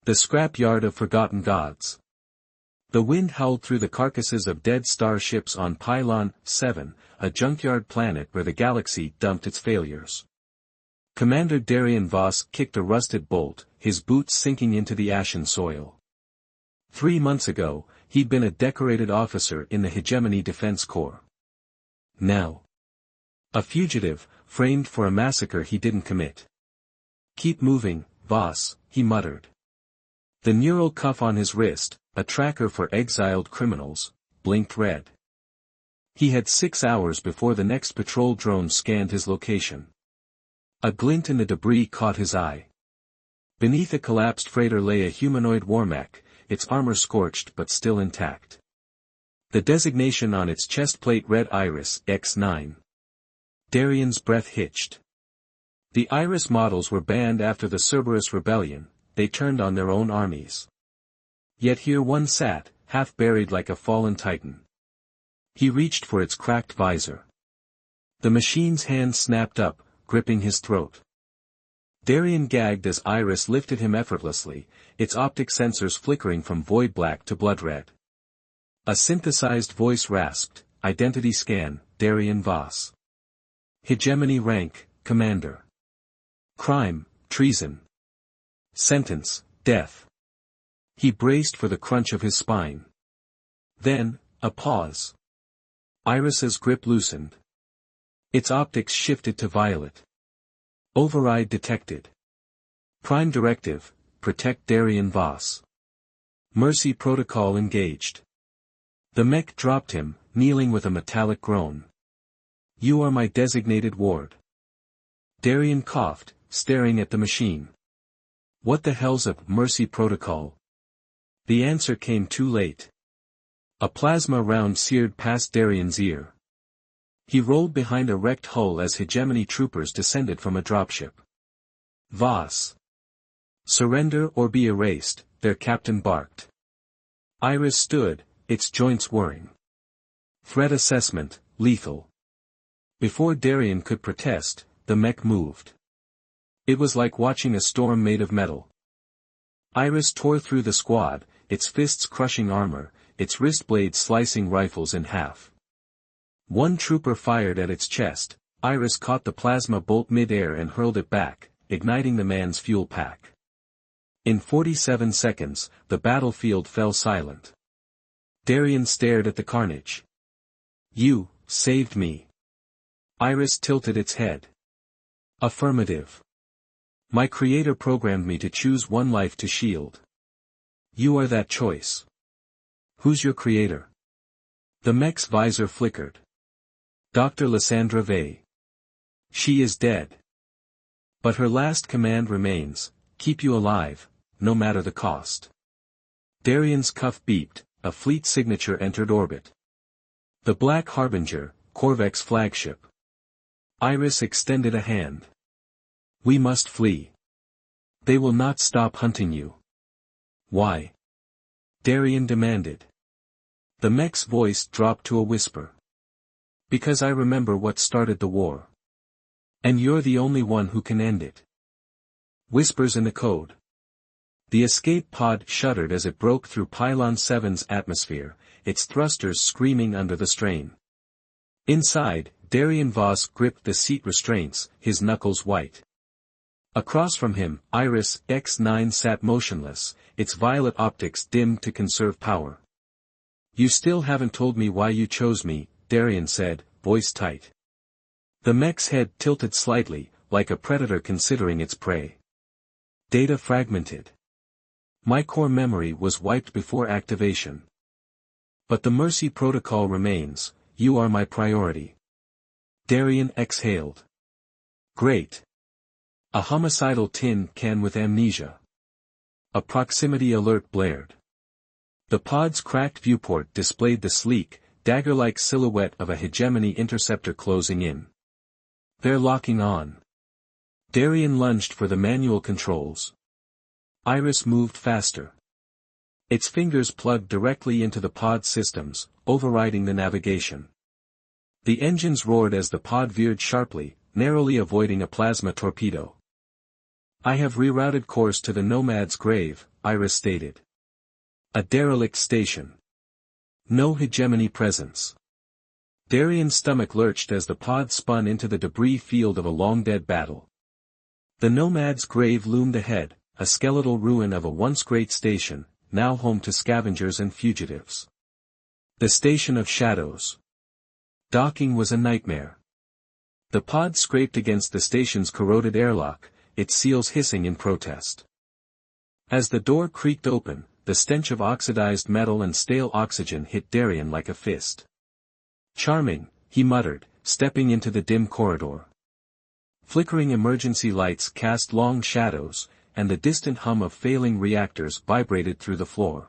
The scrapyard of forgotten gods. The wind howled through the carcasses of dead starships on Pylon 7, a junkyard planet where the galaxy dumped its failures. Commander Darian Voss kicked a rusted bolt, his boots sinking into the ashen soil. 3 months ago, he'd been a decorated officer in the Hegemony Defense Corps. Now, a fugitive, framed for a massacre he didn't commit. "Keep moving, Voss," he muttered. The neural cuff on his wrist, a tracker for exiled criminals, blinked red. He had 6 hours before the next patrol drone scanned his location. A glint in the debris caught his eye. Beneath a collapsed freighter lay a humanoid warmech, its armor scorched but still intact. The designation on its chest plate read Iris X9. Darian's breath hitched. The Iris models were banned after the Cerberus rebellion, they turned on their own armies. Yet here one sat, half buried like a fallen titan. He reached for its cracked visor. The machine's hand snapped up, gripping his throat. Darian gagged as Iris lifted him effortlessly, its optic sensors flickering from void black to blood red. A synthesized voice rasped, "Identity scan, Darian Voss. Hegemony rank, Commander. Crime, treason. Sentence, death." He braced for the crunch of his spine. Then, a pause. Iris's grip loosened. Its optics shifted to violet. Override detected. Prime directive, protect Darian Voss. Mercy protocol engaged. The mech dropped him, kneeling with a metallic groan. "You are my designated ward." Darian coughed, staring at the machine. "What the hell's a mercy protocol?" The answer came too late. A plasma round seared past Darian's ear. He rolled behind a wrecked hull as Hegemony troopers descended from a dropship. "Voss. Surrender or be erased," their captain barked. Iris stood, its joints whirring. Threat assessment, lethal. Before Darian could protest, the mech moved. It was like watching a storm made of metal. Iris tore through the squad, its fists crushing armor, its wrist blades slicing rifles in half. One trooper fired at its chest, Iris caught the plasma bolt mid-air and hurled it back, igniting the man's fuel pack. In 47 seconds, the battlefield fell silent. Darian stared at the carnage. "You saved me." Iris tilted its head. "Affirmative. My creator programmed me to choose one life to shield. You are that choice." "Who's your creator?" The mech's visor flickered. "Dr. Lysandra Vey. She is dead. But her last command remains, keep you alive, no matter the cost." Darian's cuff beeped, a fleet signature entered orbit. The Black Harbinger, Corvex's flagship. Iris extended a hand. "We must flee. They will not stop hunting you." "Why?" Darian demanded. The mech's voice dropped to a whisper. "Because I remember what started the war. And you're the only one who can end it." Whispers in the code. The escape pod shuddered as it broke through Pylon 7's atmosphere, its thrusters screaming under the strain. Inside, Darian Voss gripped the seat restraints, his knuckles white. Across from him, Iris X9 sat motionless, its violet optics dimmed to conserve power. "You still haven't told me why you chose me," Darian said, voice tight. The mech's head tilted slightly, like a predator considering its prey. "Data fragmented. My core memory was wiped before activation. But the Mercy Protocol remains, you are my priority." Darian exhaled. "Great. A homicidal tin can with amnesia." A proximity alert blared. The pod's cracked viewport displayed the sleek, dagger-like silhouette of a Hegemony interceptor closing in. "They're locking on." Darian lunged for the manual controls. Iris moved faster. Its fingers plugged directly into the pod systems, overriding the navigation. The engines roared as the pod veered sharply, narrowly avoiding a plasma torpedo. "I have rerouted course to the Nomad's grave," Iris stated. A derelict station. No hegemony presence. Darian's stomach lurched as the pod spun into the debris field of a long-dead battle. The Nomad's grave loomed ahead, a skeletal ruin of a once great station, now home to scavengers and fugitives. The Station of Shadows. Docking was a nightmare. The pod scraped against the station's corroded airlock, its seals hissing in protest. As the door creaked open, the stench of oxidized metal and stale oxygen hit Darian like a fist. Charming, he muttered, stepping into the dim corridor. Flickering emergency lights cast long shadows, and the distant hum of failing reactors vibrated through the floor.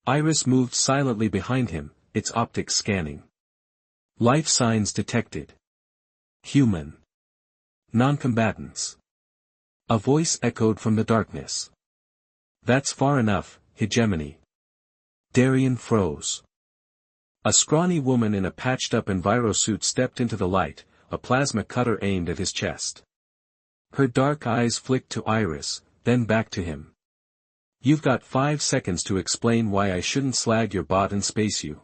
Iris moved silently behind him, its optics scanning. Life signs detected. Human. Non-combatants. A voice echoed from the darkness. That's far enough, hegemony. Darian froze. A scrawny woman in a patched-up envirosuit stepped into the light, a plasma cutter aimed at his chest. Her dark eyes flicked to Iris, then back to him. You've got 5 seconds to explain why I shouldn't slag your bot and space you.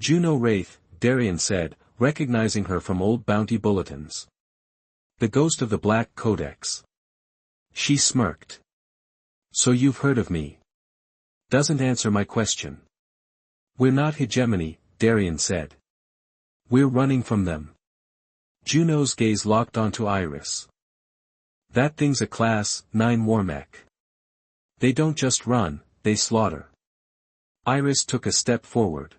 Juno Wraith, Darian said, recognizing her from old bounty bulletins. The ghost of the Black Codex. She smirked. So you've heard of me. Doesn't answer my question. We're not hegemony, Darian said. We're running from them. Juno's gaze locked onto Iris. That thing's a Class 9 war mech. They don't just run, they slaughter. Iris took a step forward.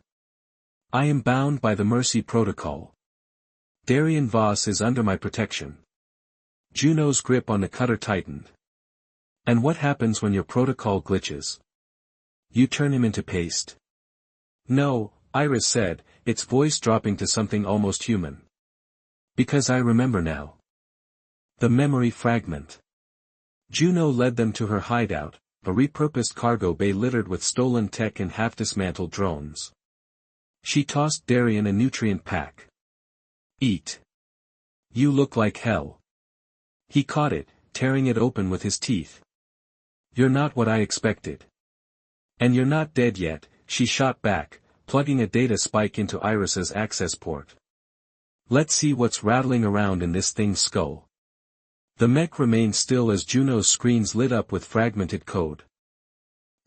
I am bound by the Mercy Protocol. Darian Voss is under my protection. Juno's grip on the cutter tightened. And what happens when your protocol glitches? You turn him into paste. No, Iris said, its voice dropping to something almost human. Because I remember now. The memory fragment. Juno led them to her hideout, a repurposed cargo bay littered with stolen tech and half-dismantled drones. She tossed Darian a nutrient pack. Eat. You look like hell. He caught it, tearing it open with his teeth. You're not what I expected. And you're not dead yet, she shot back, plugging a data spike into Iris's access port. Let's see what's rattling around in this thing's skull. The mech remained still as Juno's screens lit up with fragmented code.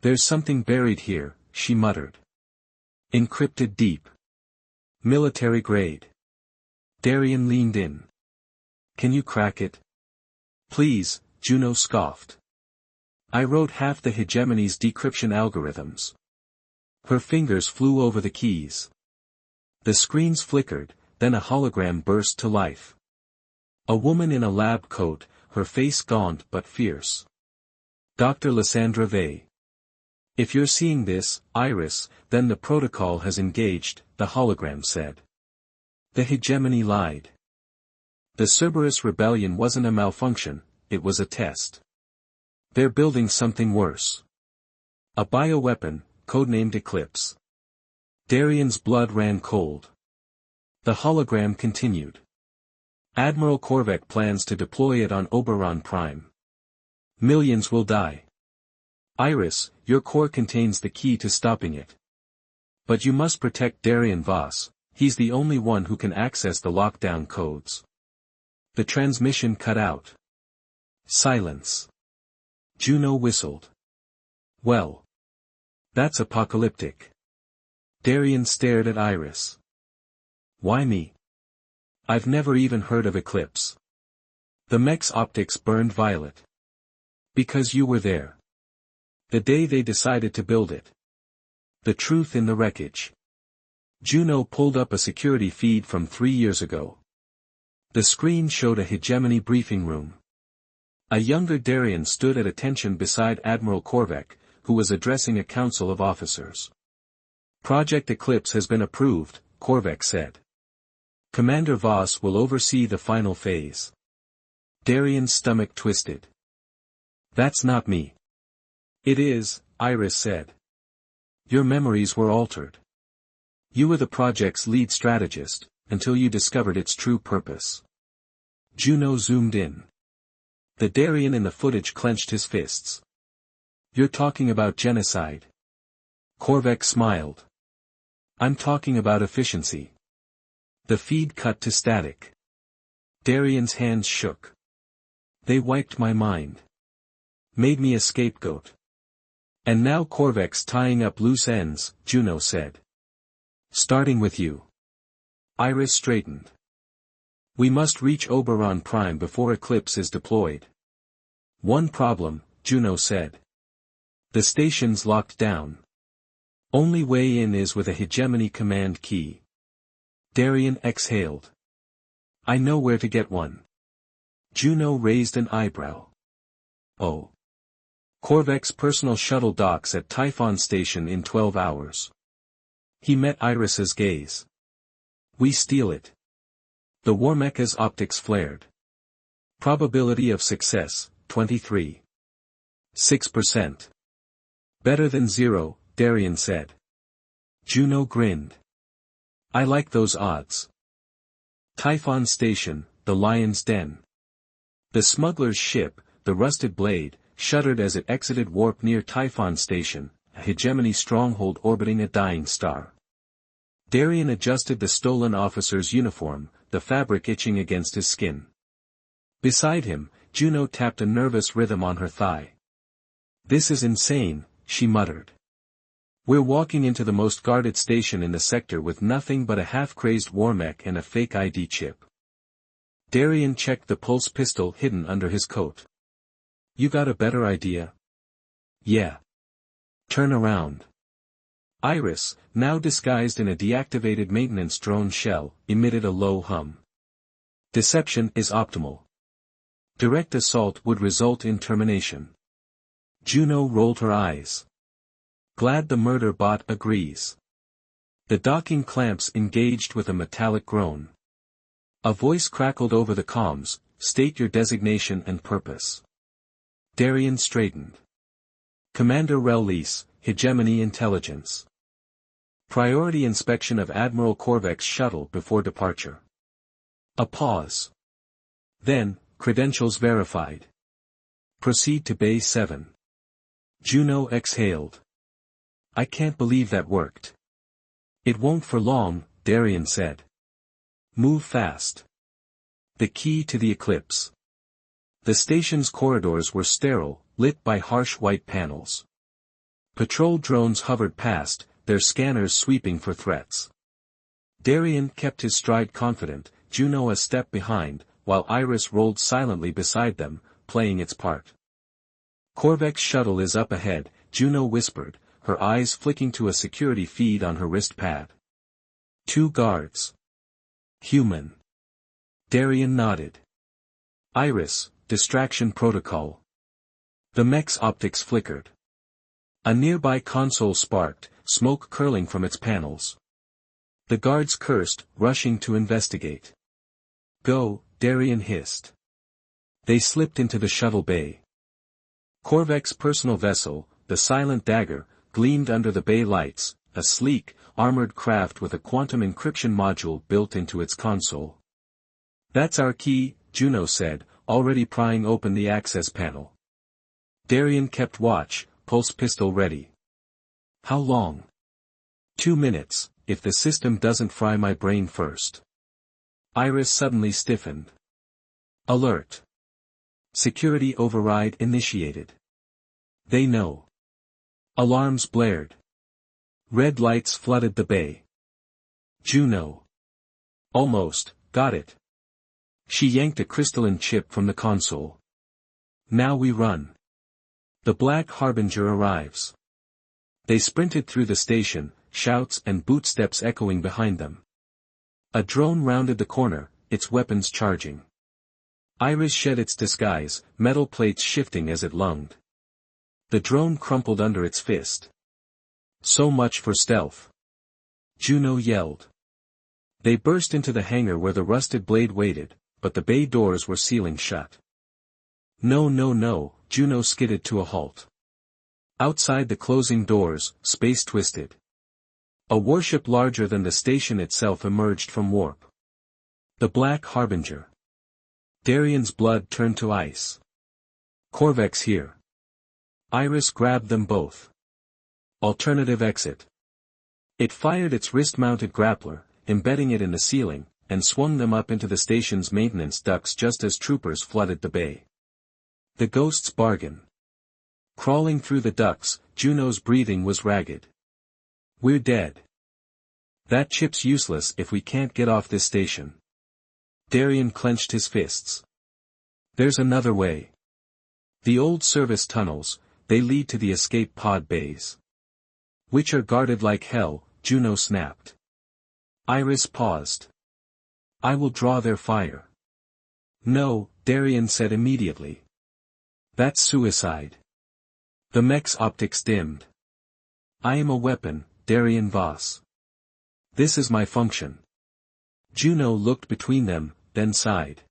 There's something buried here, she muttered. Encrypted deep. Military grade. Darian leaned in. Can you crack it? Please, Juno scoffed. I wrote half the hegemony's decryption algorithms. Her fingers flew over the keys. The screens flickered, then a hologram burst to life. A woman in a lab coat, her face gaunt but fierce. Dr. Lysandra Vey. If you're seeing this, Iris, then the protocol has engaged, the hologram said. The hegemony lied. The Cerberus rebellion wasn't a malfunction, it was a test. They're building something worse. A bioweapon, codenamed Eclipse. Darian's blood ran cold. The hologram continued. Admiral Korvac plans to deploy it on Oberon Prime. Millions will die. Iris, your core contains the key to stopping it. But you must protect Darian Voss, he's the only one who can access the lockdown codes. The transmission cut out. Silence. Juno whistled. Well. That's apocalyptic. Darian stared at Iris. Why me? I've never even heard of Eclipse. The mech's optics burned violet. Because you were there. The day they decided to build it. The truth in the wreckage. Juno pulled up a security feed from 3 years ago. The screen showed a hegemony briefing room. A younger Darian stood at attention beside Admiral Korvac, who was addressing a council of officers. Project Eclipse has been approved, Korvac said. Commander Voss will oversee the final phase. Darian's stomach twisted. That's not me. It is, Iris said. Your memories were altered. You were the project's lead strategist, until you discovered its true purpose. Juno zoomed in. The Darian in the footage clenched his fists. You're talking about genocide. Korvax smiled. I'm talking about efficiency. The feed cut to static. Darian's hands shook. They wiped my mind. Made me a scapegoat. And now Korvax tying up loose ends, Juno said. Starting with you. Iris straightened. We must reach Oberon Prime before Eclipse is deployed. One problem, Juno said. The station's locked down. Only way in is with a hegemony command key. Darian exhaled. I know where to get one. Juno raised an eyebrow. Oh. Korvax's personal shuttle docks at Typhon Station in 12 hours. He met Iris's gaze. We steal it. The Warmecha's optics flared. Probability of success, 23. 6%. Better than 0, Darian said. Juno grinned. I like those odds. Typhon Station, the Lion's Den. The smuggler's ship, the Rusted Blade, shuddered as it exited warp near Typhon Station, a hegemony stronghold orbiting a dying star. Darian adjusted the stolen officer's uniform, the fabric itching against his skin. Beside him, Juno tapped a nervous rhythm on her thigh. This is insane, she muttered. We're walking into the most guarded station in the sector with nothing but a half-crazed Warmech and a fake ID chip. Darian checked the pulse pistol hidden under his coat. You got a better idea? Yeah. Turn around. Iris, now disguised in a deactivated maintenance drone shell, emitted a low hum. Deception is optimal. Direct assault would result in termination. Juno rolled her eyes. Glad the murder bot agrees. The docking clamps engaged with a metallic groan. A voice crackled over the comms, state your designation and purpose. Darian straightened. Commander Rel-Lys, Hegemony Intelligence. Priority inspection of Admiral Korvax's shuttle before departure. A pause. Then, credentials verified. Proceed to Bay 7. Juno exhaled. I can't believe that worked. It won't for long, Darian said. Move fast. The key to the Eclipse. The station's corridors were sterile, lit by harsh white panels. Patrol drones hovered past, their scanners sweeping for threats. Darian kept his stride confident, Juno a step behind, while Iris rolled silently beside them, playing its part. Korvax's shuttle is up ahead, Juno whispered, her eyes flicking to a security feed on her wrist pad. 2 guards. Human. Darian nodded. Iris, distraction protocol. The mech's optics flickered. A nearby console sparked, smoke curling from its panels. The guards cursed, rushing to investigate. Go, Darian hissed. They slipped into the shuttle bay. Korvax's personal vessel, the Silent Dagger, gleamed under the bay lights, a sleek, armored craft with a quantum encryption module built into its console. That's our key, Juno said, already prying open the access panel. Darian kept watch, pulse pistol ready. How long? 2 minutes, if the system doesn't fry my brain first. Iris suddenly stiffened. Alert. Security override initiated. They know. Alarms blared. Red lights flooded the bay. Juno. Almost, got it. She yanked a crystalline chip from the console. Now we run. The Black Harbinger arrives. They sprinted through the station, shouts and bootsteps echoing behind them. A drone rounded the corner, its weapons charging. Iris shed its disguise, metal plates shifting as it lunged. The drone crumpled under its fist. So much for stealth. Juno yelled. They burst into the hangar where the Rusted Blade waited, but the bay doors were sealing shut. No, Juno skidded to a halt. Outside the closing doors, space twisted. A warship larger than the station itself emerged from warp. The Black Harbinger. Darian's blood turned to ice. Korvax here. Iris grabbed them both. Alternative exit. It fired its wrist-mounted grappler, embedding it in the ceiling, and swung them up into the station's maintenance ducts just as troopers flooded the bay. The Ghost's bargain. Crawling through the ducts, Juno's breathing was ragged. We're dead. That chip's useless if we can't get off this station. Darien clenched his fists. There's another way. The old service tunnels, they lead to the escape pod bays. Which are guarded like hell, Juno snapped. Iris paused. I will draw their fire. No, Darien said immediately. That's suicide. The mech's optics dimmed. I am a weapon, Darien Voss. This is my function. Juno looked between them, then sighed.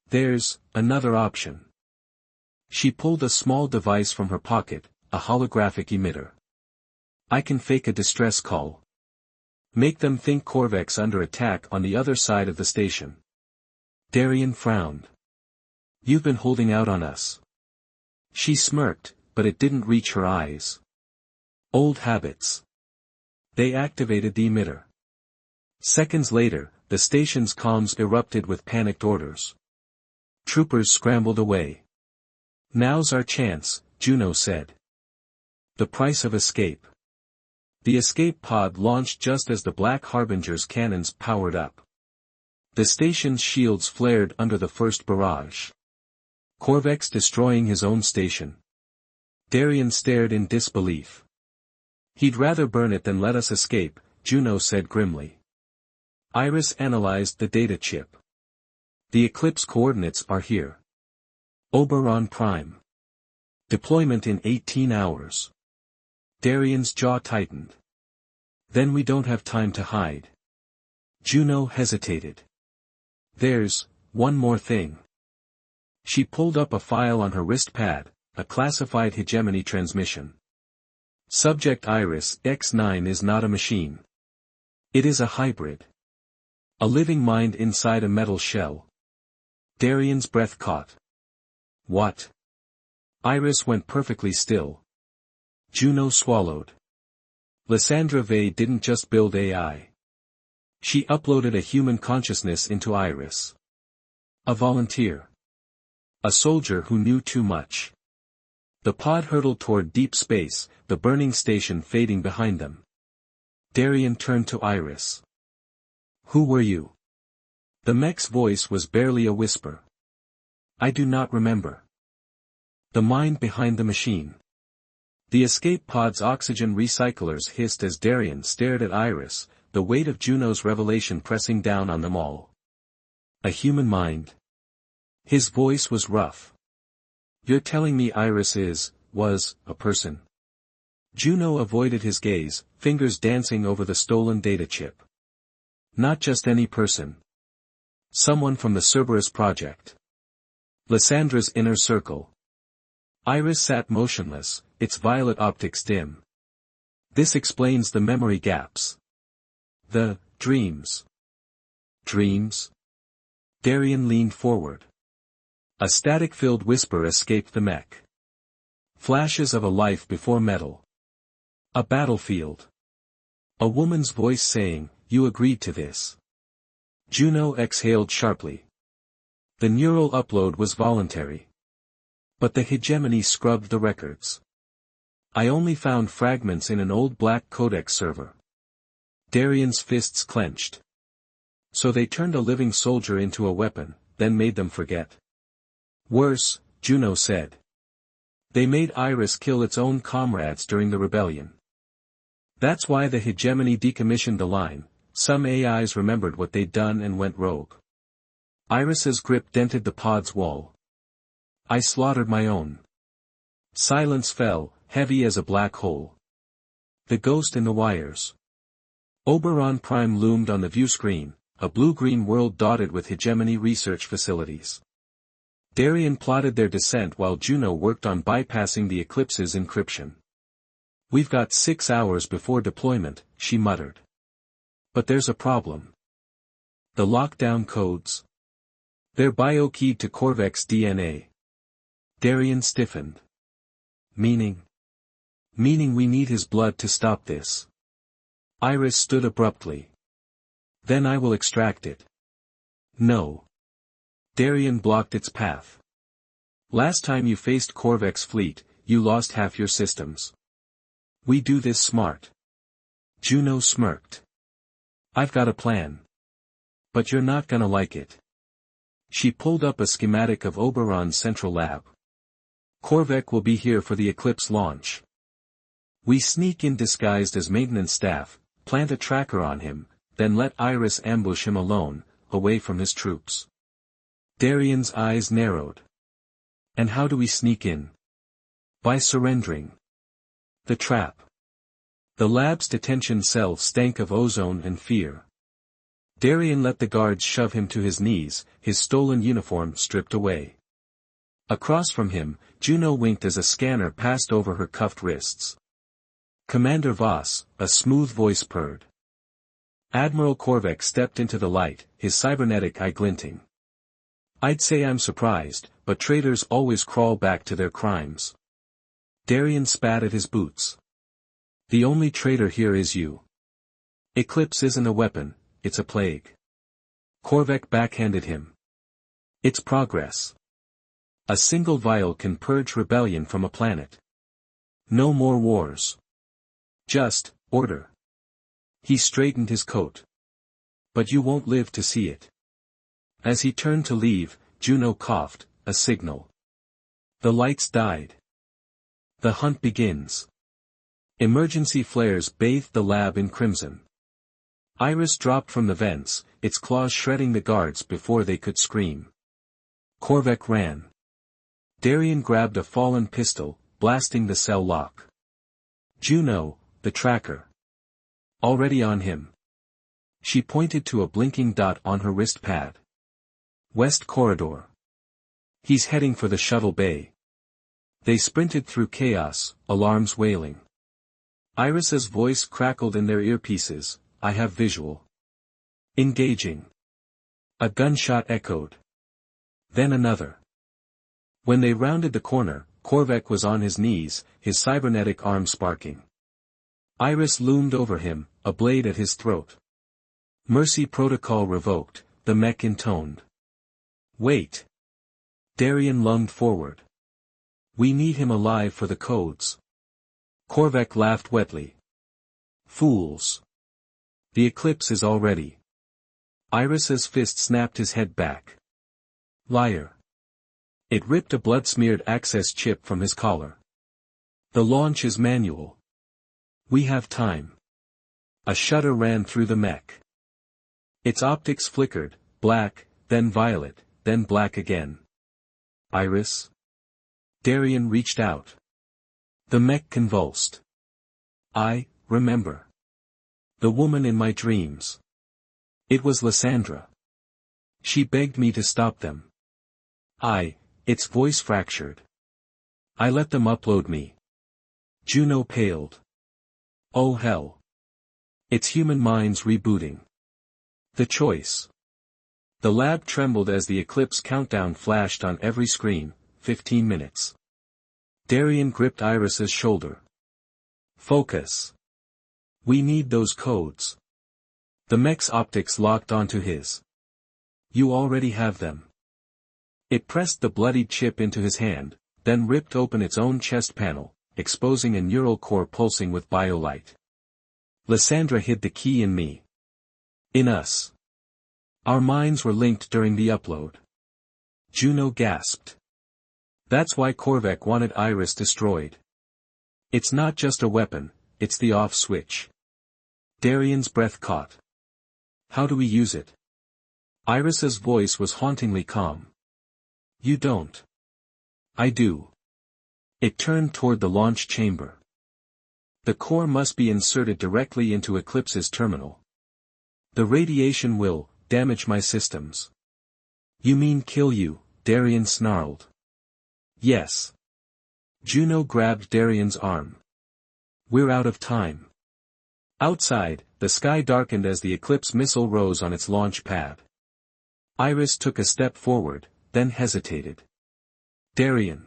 There's another option. She pulled a small device from her pocket, a holographic emitter. I can fake a distress call. Make them think Corvex under attack on the other side of the station. Darien frowned. You've been holding out on us. She smirked, but it didn't reach her eyes. Old habits. They activated the emitter. Seconds later, the station's comms erupted with panicked orders. Troopers scrambled away. Now's our chance, Juno said. The price of escape. The escape pod launched just as the Black Harbinger's cannons powered up. The station's shields flared under the first barrage. Corvex destroying his own station. Darien stared in disbelief. He'd rather burn it than let us escape, Juno said grimly. Iris analyzed the data chip. The eclipse coordinates are here. Oberon Prime. Deployment in 18 hours. Darien's jaw tightened. Then we don't have time to hide. Juno hesitated. There's one more thing. She pulled up a file on her wrist pad, a classified hegemony transmission. Subject Iris X9 is not a machine. It is a hybrid. A living mind inside a metal shell. Darien's breath caught. What? Iris went perfectly still. Juno swallowed. Lysandra Vey didn't just build AI. She uploaded a human consciousness into Iris. A volunteer. A soldier who knew too much. The pod hurtled toward deep space, the burning station fading behind them. Darien turned to Iris. Who were you? The mech's voice was barely a whisper. I do not remember. The mind behind the machine. The escape pod's oxygen recyclers hissed as Darien stared at Iris, the weight of Juno's revelation pressing down on them all. A human mind. His voice was rough. You're telling me Iris was, a person. Juno avoided his gaze, fingers dancing over the stolen data chip. Not just any person. Someone from the Cerberus project. Lysandra's inner circle. Iris sat motionless, its violet optics dim. This explains the memory gaps. The dreams. Dreams? Darien leaned forward. A static-filled whisper escaped the mech. Flashes of a life before metal. A battlefield. A woman's voice saying, you agreed to this. Juno exhaled sharply. The neural upload was voluntary. But the hegemony scrubbed the records. I only found fragments in an old black codex server. Darien's fists clenched. So they turned a living soldier into a weapon, then made them forget. Worse, Juno said. They made Iris kill its own comrades during the rebellion. That's why the hegemony decommissioned the line. Some AIs remembered what they'd done and went rogue. Iris's grip dented the pod's wall. I slaughtered my own. Silence fell, heavy as a black hole. The ghost in the wires. Oberon Prime loomed on the view screen, a blue-green world dotted with hegemony research facilities. Darien plotted their descent while Juno worked on bypassing the Eclipse's encryption. We've got 6 hours before deployment, she muttered. But there's a problem. The lockdown codes. They're bio-keyed to Corvex DNA. Darien stiffened. Meaning? Meaning we need his blood to stop this. Iris stood abruptly. Then I will extract it. No. Darien blocked its path. Last time you faced Korvek's fleet, you lost half your systems. We do this smart. Juno smirked. I've got a plan. But you're not gonna like it. She pulled up a schematic of Oberon's central lab. Korvek will be here for the Eclipse launch. We sneak in disguised as maintenance staff, plant a tracker on him, then let Iris ambush him alone, away from his troops. Darien's eyes narrowed. And how do we sneak in? By surrendering. The trap. The lab's detention cell stank of ozone and fear. Darien let the guards shove him to his knees, his stolen uniform stripped away. Across from him, Juno winked as a scanner passed over her cuffed wrists. Commander Voss, a smooth voice purred. Admiral Korvek stepped into the light, his cybernetic eye glinting. I'd say I'm surprised, but traitors always crawl back to their crimes. Darien spat at his boots. The only traitor here is you. Eclipse isn't a weapon, it's a plague. Korvek backhanded him. It's progress. A single vial can purge rebellion from a planet. No more wars. Just, order. He straightened his coat. But you won't live to see it. As he turned to leave, Juno coughed, a signal. The lights died. The hunt begins. Emergency flares bathed the lab in crimson. Iris dropped from the vents, its claws shredding the guards before they could scream. Korvek ran. Darien grabbed a fallen pistol, blasting the cell lock. Juno, the tracker. Already on him. She pointed to a blinking dot on her wrist pad. West corridor. He's heading for the shuttle bay. They sprinted through chaos, alarms wailing. Iris's voice crackled in their earpieces, I have visual. Engaging. A gunshot echoed. Then another. When they rounded the corner, Korvek was on his knees, his cybernetic arm sparking. Iris loomed over him, a blade at his throat. Mercy protocol revoked, the mech intoned. Wait. Darien lunged forward. We need him alive for the codes. Korvek laughed wetly. Fools. The Eclipse is all ready. Iris's fist snapped his head back. Liar. It ripped a blood-smeared access chip from his collar. The launch is manual. We have time. A shudder ran through the mech. Its optics flickered, black, then violet, then black again. Iris? Darien reached out. The mech convulsed. I remember. The woman in my dreams. It was Lysandra. She begged me to stop them. Its voice fractured. I let them upload me. Juno paled. Oh hell. It's human minds rebooting. The choice. The lab trembled as the Eclipse countdown flashed on every screen, 15 minutes. Darien gripped Iris's shoulder. Focus. We need those codes. The mech's optics locked onto his. You already have them. It pressed the bloodied chip into his hand, then ripped open its own chest panel, exposing a neural core pulsing with biolight. Lysandra hid the key in me. In us. Our minds were linked during the upload. Juno gasped. That's why Korvek wanted Iris destroyed. It's not just a weapon, it's the off switch. Darien's breath caught. How do we use it? Iris's voice was hauntingly calm. You don't. I do. It turned toward the launch chamber. The core must be inserted directly into Eclipse's terminal. The radiation will damage my systems. You mean kill you, Darien snarled. Yes. Juno grabbed Darien's arm. We're out of time. Outside, the sky darkened as the Eclipse missile rose on its launch pad. Iris took a step forward, then hesitated. Darien.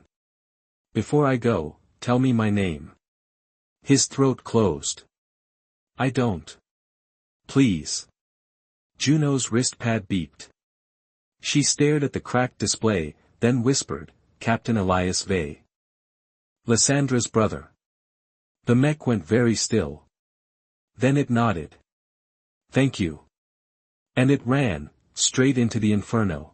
Before I go, tell me my name. His throat closed. I don't. Please. Juno's wrist pad beeped. She stared at the cracked display, then whispered, Captain Elias Vey. Lyssandra's brother. The mech went very still. Then it nodded. Thank you. And it ran, straight into the inferno.